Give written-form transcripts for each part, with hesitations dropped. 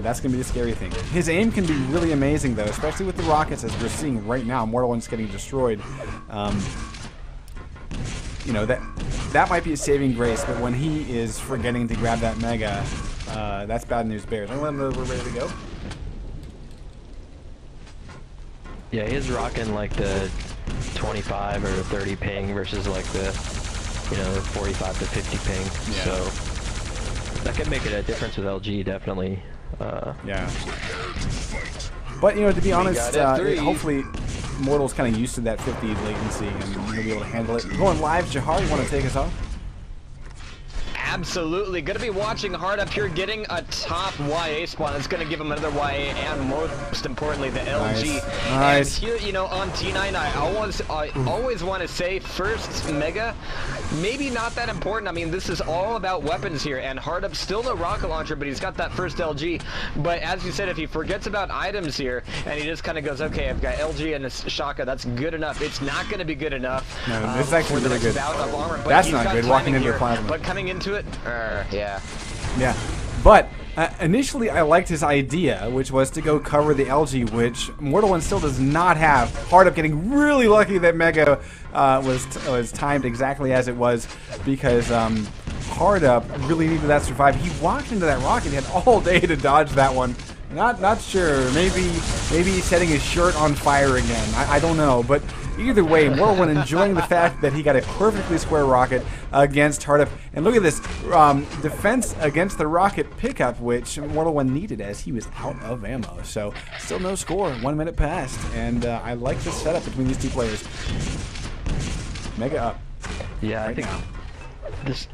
That's going to be the scary thing. His aim can be really amazing, though, especially with the rockets, as we're seeing right now. Mortal One's getting destroyed. You know, that might be a saving grace, but when he is forgetting to grab that Mega, that's bad news bears. I'm going to let him know we're ready to go. Yeah, he's rocking like the 25 or 30 ping versus like the, you know, 45 to 50 ping. Yeah. So that could make it a difference with LG, definitely. Yeah. But, you know, to be honest, hopefully Mortal's kind of used to that 50 latency and he'll be able to handle it. Going live, Jahar, you want to take us off? Absolutely. Going to be watching hard up here, getting a top YA spawn. That's going to give him another YA and most importantly, the LG. Nice. And here, you know, on T9, I always want to say first Mega, maybe not that important. I mean, this is all about weapons here, and Hardup still no rocket launcher, but he's got that first LG. But as you said, if he forgets about items here, and he just kind of goes, okay, I've got LG and a Shaka, that's good enough. It's not going to be good enough. No, this is actually really good. Armor, that's not good, walking into the plasma. But coming into it, yeah. Yeah, but initially I liked his idea, which was to go cover the LG, which Mortal One still does not have. Hardup getting really lucky that Mega was timed exactly as it was, because Hardup really needed that to survive. He walked into that rocket, he had all day to dodge that one. Not sure. Maybe he's setting his shirt on fire again. I don't know, but either way, Mortal One enjoying the fact that he got a perfectly square rocket against Hardup. And look at this defense against the rocket pickup, which Mortal One needed as he was out of ammo. So still no score. 1 minute passed, and I like this setup between these two players. Mega up. Yeah, right I think now. this.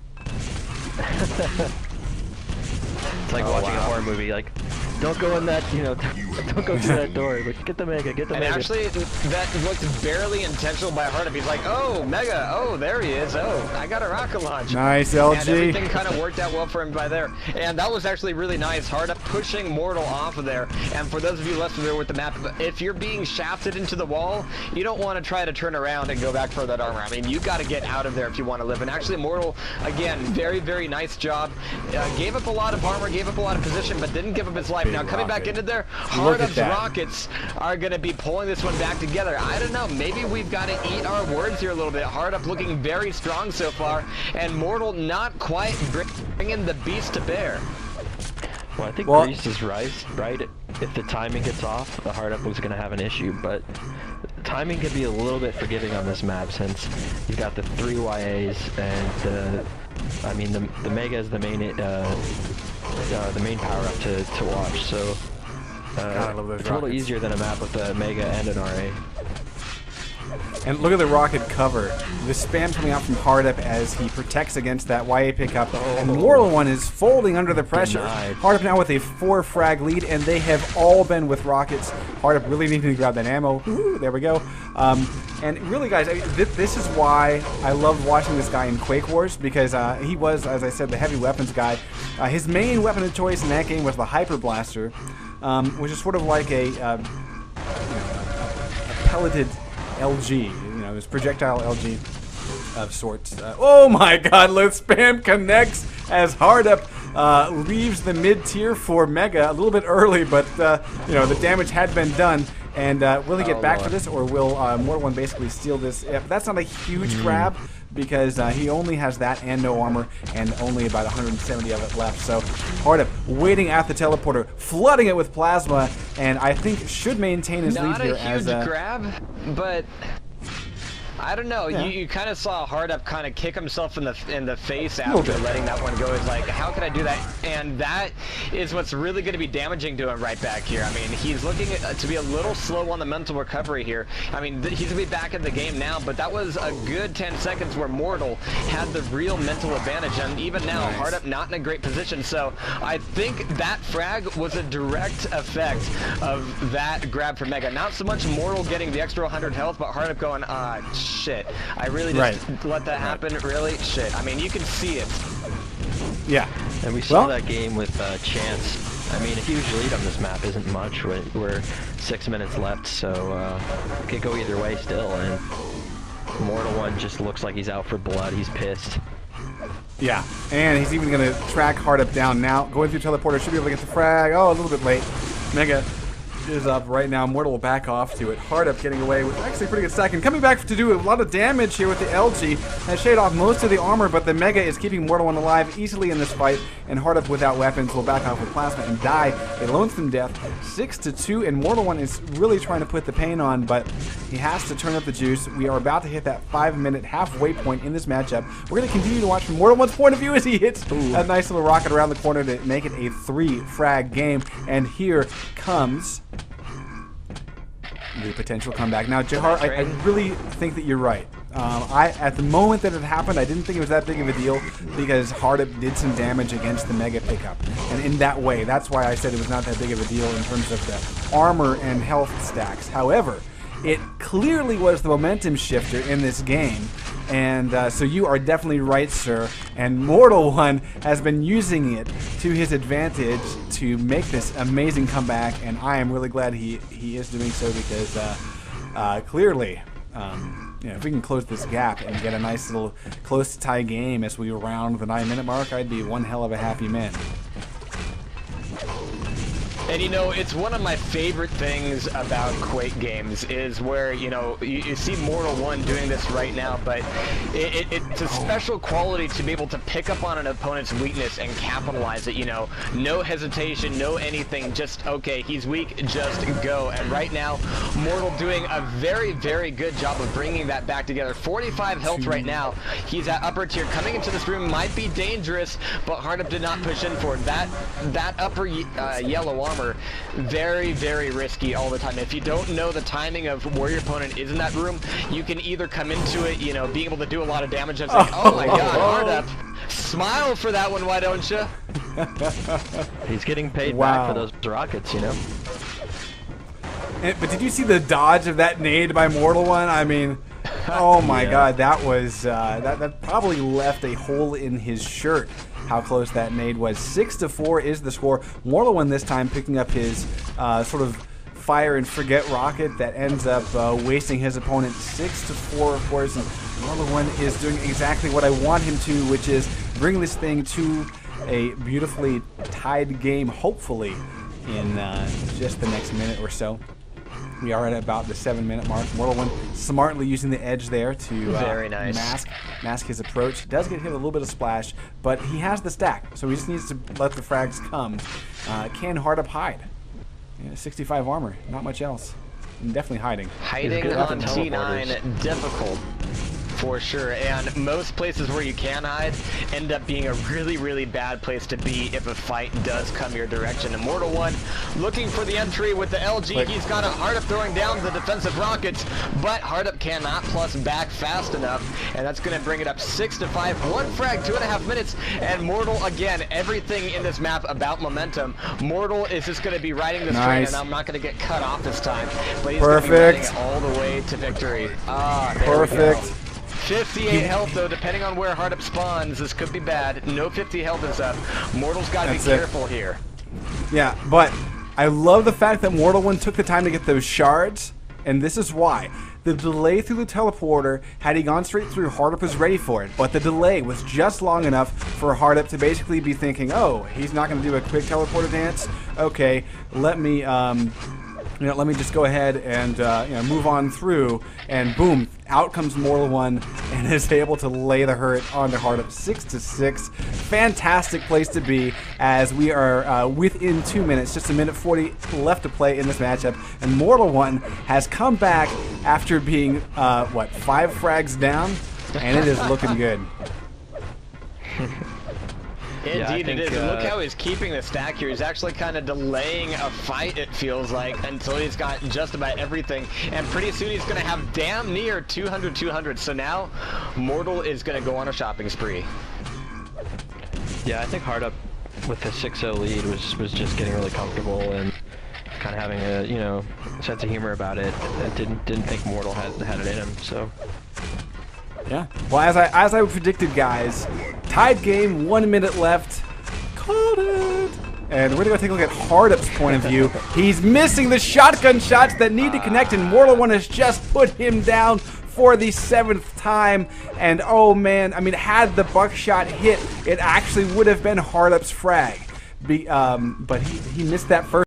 It's like watching a horror movie. Like, don't go in that, you know, don't go through that door, but get the Mega, get the Mega. And actually, that looked barely intentional by Hardup. He's like, oh, Mega, oh, there he is, oh, I got a rocket launch. Nice, LG. And everything kind of worked out well for him by there. And that was actually really nice. Hardup pushing Mortal off of there. And for those of you less familiar with the map, if you're being shafted into the wall, you don't want to try to turn around and go back for that armor. I mean, you got to get out of there if you want to live. And actually, Mortal, again, very, very nice job. Gave up a lot of armor, gave up a lot of position, but didn't give up his life. Now, coming back into there, Hardup's rockets are going to be pulling this one back together. I don't know, maybe we've got to eat our words here a little bit. Hardup looking very strong so far, and Mortal not quite bringing the beast to bear. Well, I think Grease is right. If the timing gets off, the Hardup was going to have an issue, but timing can be a little bit forgiving on this map since you've got the 3 YAs and I mean the Mega is the main power up to watch. So it's a little easier than a map with a Mega and an RA. And look at the rocket cover. The spam coming out from Hardup as he protects against that YA pickup. And Mortal One is folding under the pressure. Hardup now with a 4 frag lead, and they have all been with rockets. Hardup really needing to grab that ammo. Ooh, there we go. And really, guys, I mean, this is why I love watching this guy in Quake Wars, because he was, as I said, the heavy weapons guy. His main weapon of choice in that game was the Hyper Blaster, which is sort of like a pelleted LG, you know, this projectile LG of sorts. Oh my god, let's spam connects as Hardup leaves the mid-tier for Mega a little bit early, but you know, the damage had been done. And will he get back for this, or will Mortal One basically steal this? Yeah, but that's not a huge grab, because he only has that and no armor, and only about 170 of it left. So Hardup waiting at the teleporter, flooding it with plasma, and I think should maintain his lead here as not a huge grab, but I don't know. Yeah. You kind of saw Hardup kind of kick himself in the face after letting that one go. He's like, how could I do that? And that is what's really going to be damaging to him right back here. I mean, he's looking to be a little slow on the mental recovery here. I mean, he's going to be back in the game now, but that was a good 10 seconds where Mortal had the real mental advantage. And even now, Hardup not in a great position. So I think that frag was a direct effect of that grab for Mega. Not so much Mortal getting the extra 100 health, but Hardup going, shit. I really just let that happen. Really? Shit. I mean, you can see it. Yeah. And we saw that game with Chance. I mean, a huge lead on this map isn't much. We're 6 minutes left, so it could go either way still. And Mortal One just looks like he's out for blood. He's pissed. Yeah, and he's even going to track Hard Up down now. Going through teleporter, should be able to get the frag. Oh, a little bit late. Mega is up right now. Mortal will back off to it. Hard Up getting away with actually a pretty good second. Coming back to do a lot of damage here with the LG. Has shaved off most of the armor, but the Mega is keeping Mortal One alive easily in this fight. And Hard Up without weapons will back off with Plasma and die a lonesome death. 6-2, and Mortal One is really trying to put the pain on, but he has to turn up the juice. We are about to hit that 5-minute halfway point in this matchup. We're going to continue to watch from Mortal One's point of view as he hits a nice little rocket around the corner to make it a 3-frag game. And here comes the potential comeback. Now, Jahar, I really think that you're right. At the moment that it happened, I didn't think it was that big of a deal because Hard Up did some damage against the Mega pickup. And in that way, that's why I said it was not that big of a deal in terms of the armor and health stacks. However, it clearly was the momentum shifter in this game. And so you are definitely right, sir. And Mortal One has been using it to his advantage to make this amazing comeback. And I am really glad he is doing so because clearly, if we can close this gap and get a nice little close to tie game as we round the 9-minute mark, I'd be one hell of a happy man. And it's one of my favorite things about Quake games is where, you see Mortal One doing this right now, but it's a special quality to be able to pick up on an opponent's weakness and capitalize it, no hesitation, no anything, just, okay, he's weak, just go. And right now, Mortal doing a very, very good job of bringing that back together. 45 health right now. He's at upper tier. Coming into this room might be dangerous, but Hard Up did not push in for it. That upper yellow armor, very, very risky all the time. If you don't know the timing of where your opponent is in that room, you can either come into it, being able to do a lot of damage. And it's like, oh my god, Hard Up, smile for that one, why don't you? He's getting paid back for those rockets, But did you see the dodge of that nade by Mortal One? I mean, oh my god, that was that probably left a hole in his shirt. How close that nade was. 6-4 is the score. Mortal One this time picking up his sort of fire and forget rocket that ends up wasting his opponent. 6-4, of course. And Mortal One is doing exactly what I want him to, which is bring this thing to a beautifully tied game, hopefully, in just the next minute or so. We are at about the 7-minute mark. Mortal One smartly using the edge there to very nice. mask his approach. Does get hit a little bit of splash, but he has the stack, so he just needs to let the frags come. Can Hard Up hide? 65 armor, not much else. And definitely hiding. Hiding on T9, difficult. For sure, and most places where you can hide end up being a really, really bad place to be if a fight does come your direction. Immortal One looking for the entry with the LG. He's got a Hard Up throwing down the defensive rockets, but Hard Up cannot plus back fast enough, and that's going to bring it up 6-5. 1 frag, 2.5 minutes, and Mortal, again, everything in this map about momentum. Mortal is just going to be riding this train, and I'm not going to get cut off this time, but he's going to be riding it all the way to victory. Perfect. 58 health, though, depending on where Hard Up spawns. This could be bad. No 50 health is up. Mortal's got to be careful here. Yeah, but I love the fact that Mortal One took the time to get those shards, and this is why. The delay through the teleporter, had he gone straight through, Hard Up was ready for it, but the delay was just long enough for Hard Up to basically be thinking, oh, he's not going to do a quick teleporter dance? Okay, let me just go ahead and move on through, and boom, out comes Mortal One and is able to lay the hurt onto Hard Up. 6-6. Fantastic place to be as we are within 2 minutes, just 1:40 left to play in this matchup, and Mortal One has come back after being 5 frags down, and it is looking good. Indeed it is, and look how he's keeping the stack here. He's actually kind of delaying a fight, it feels like, until he's got just about everything. And pretty soon he's going to have damn near 200. So now, Mortal is going to go on a shopping spree. Yeah, I think Hard Up with the 6-0 lead was just getting really comfortable and kind of having a, sense of humor about it. I didn't think Mortal had it in him, so... Yeah. Well, as I predicted, guys, tied game, 1 minute left. Called it. And we're going to go take a look at Hardup's point of view. He's missing the shotgun shots that need to connect, and Mortal One has just put him down for the 7th time. And oh man, I mean, had the buckshot hit, it actually would have been Hardup's frag. But he missed that first.